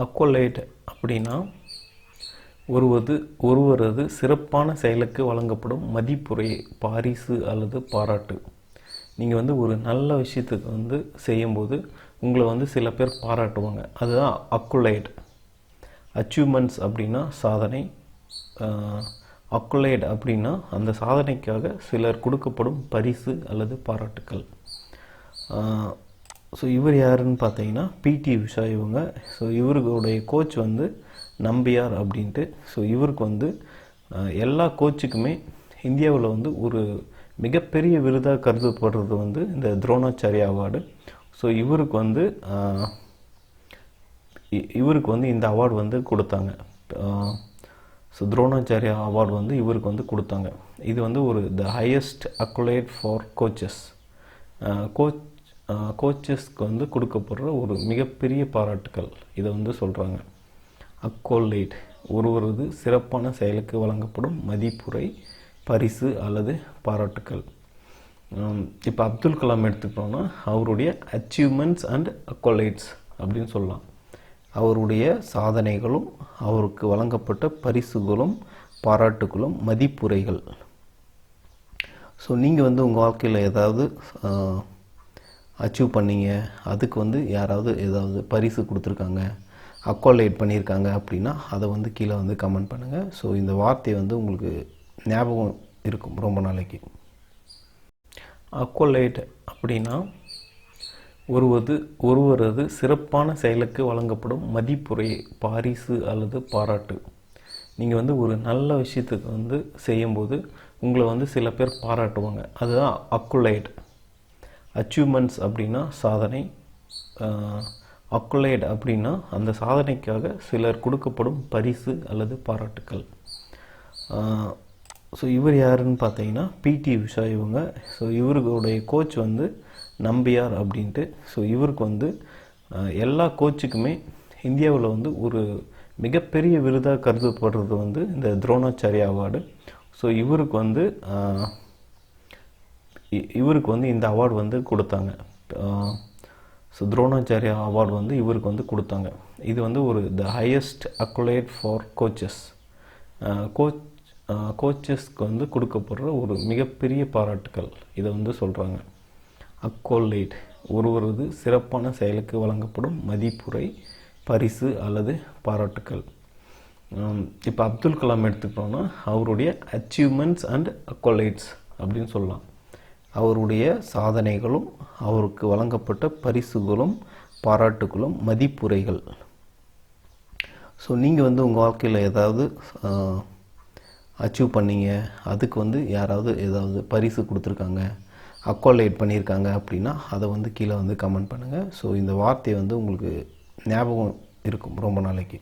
அக்கோலைட் அப்படின்னா ஒருவரது சிறப்பான செயலுக்கு வழங்கப்படும் மதிப்புரை, பரிசு அல்லது பாராட்டு. நீங்கள் ஒரு நல்ல விஷயத்துக்கு செய்யும்போது உங்களை சில பேர் பாராட்டுவாங்க. அதுதான் அக்குலைட். அச்சீவ்மெண்ட்ஸ் அப்படின்னா சாதனை. அக்குலைட் அப்படின்னா அந்த சாதனைக்காக சிலர் கொடுக்கப்படும் பரிசு அல்லது பாராட்டுக்கள். ஸோ இவர் யாருன்னு பார்த்தீங்கன்னா பிடி உஷா இவங்க. ஸோ இவர்களுடைய கோச் நம்பியார் அப்படின்ட்டு. ஸோ இவருக்கு எல்லா கோச்சுக்குமே இந்தியாவில் ஒரு மிகப்பெரிய விருதாக கருதப்படுறது இந்த துரோணாச்சாரியா அவார்டு. ஸோ இவருக்கு இந்த அவார்டு கொடுத்தாங்க. ஸோ துரோணாச்சாரியா அவார்டு இவருக்கு கொடுத்தாங்க. இது the highest accolade for coaches. கோச்சஸ்க்கு கொடுக்கப்படுற ஒரு மிகப்பெரிய பாராட்டுக்கள். இதை சொல்கிறாங்க அக்கோலைட். ஒருவரது சிறப்பான செயலுக்கு வழங்கப்படும் மதிப்புரை, பரிசு அல்லது பாராட்டுக்கள். இப்போ அப்துல் கலாம் எடுத்துக்கிட்டோன்னா அவருடைய அச்சீவ்மெண்ட்ஸ் அண்ட் அக்கோலைட்ஸ் அப்படின்னு சொல்லலாம். அவருடைய சாதனைகளும் அவருக்கு வழங்கப்பட்ட பரிசுகளும் பாராட்டுகளும் மதிப்புரைகள். ஸோ நீங்கள் உங்கள் வாழ்க்கையில் ஏதாவது அச்சீவ் பண்ணீங்க, அதுக்கு யாராவது ஏதாவது பரிசு கொடுத்துருக்காங்க, அக்கோலைட் பண்ணியிருக்காங்க அப்படின்னா அதை கீழே கமெண்ட் பண்ணுங்கள். ஸோ இந்த வார்த்தையை உங்களுக்கு ஞாபகம் இருக்கும் ரொம்ப நாளைக்கு. அக்கோலைட் அப்படின்னா ஒருவரது சிறப்பான செயலுக்கு வழங்கப்படும் மதிப்புரை, பரிசு அல்லது பாராட்டு. நீங்கள் ஒரு நல்ல விஷயத்துக்கு செய்யும்போது உங்களை சில பேர் பாராட்டுவாங்க. அதுதான் அக்குலைட். அச்சீவ்மெண்ட்ஸ் அப்படின்னா சாதனை. அக்குலைட் அப்படின்னா அந்த சாதனைக்காக சிலர் கொடுக்கப்படும் பரிசு அல்லது பாராட்டுக்கள். ஸோ இவர் யாருன்னு பார்த்தீங்கன்னா பிடி உஷா இவங்க. ஸோ இவர்களுடைய கோச் நம்பியார் அப்படின்ட்டு. ஸோ இவருக்கு எல்லா கோச்சுக்குமே இந்தியாவில் ஒரு மிகப்பெரிய விருதாக கருதப்படுறது இந்த துரோணாச்சாரியா அவார்டு. ஸோ இவருக்கு இந்த அவார்டு கொடுத்தாங்க. ஸோ துரோணாச்சாரியா அவார்டு இவருக்கு கொடுத்தாங்க. இது the highest accolade for coaches. கோச்சஸ்க்கு கொடுக்கப்படுற ஒரு மிகப்பெரிய பாராட்டுக்கள். இதை சொல்கிறாங்க அக்கோலைட். ஒருவரது சிறப்பான செயலுக்கு வழங்கப்படும் மதிப்புரை, பரிசு அல்லது பாராட்டுக்கள். இப்போ அப்துல் கலாம் எடுத்துக்கிட்டோன்னா அவருடைய அச்சீவ்மெண்ட்ஸ் அண்ட் அக்கோலைட்ஸ் அப்படின்னு சொல்லலாம். அவருடைய சாதனைகளும் அவருக்கு வழங்கப்பட்ட பரிசுகளும் பாராட்டுகளும் மதிப்புரைகள். ஸோ நீங்கள் உங்கள் வாழ்க்கையில் ஏதாவது அச்சீவ் பண்ணீங்க, அதுக்கு யாராவது ஏதாவது பரிசு கொடுத்துருக்காங்க, அக்கோலைட் பண்ணியிருக்காங்க அப்படின்னா அதை கீழே கமெண்ட் பண்ணுங்கள். ஸோ இந்த வார்த்தையை உங்களுக்கு ஞாபகம் இருக்கும் ரொம்ப நாளைக்கு.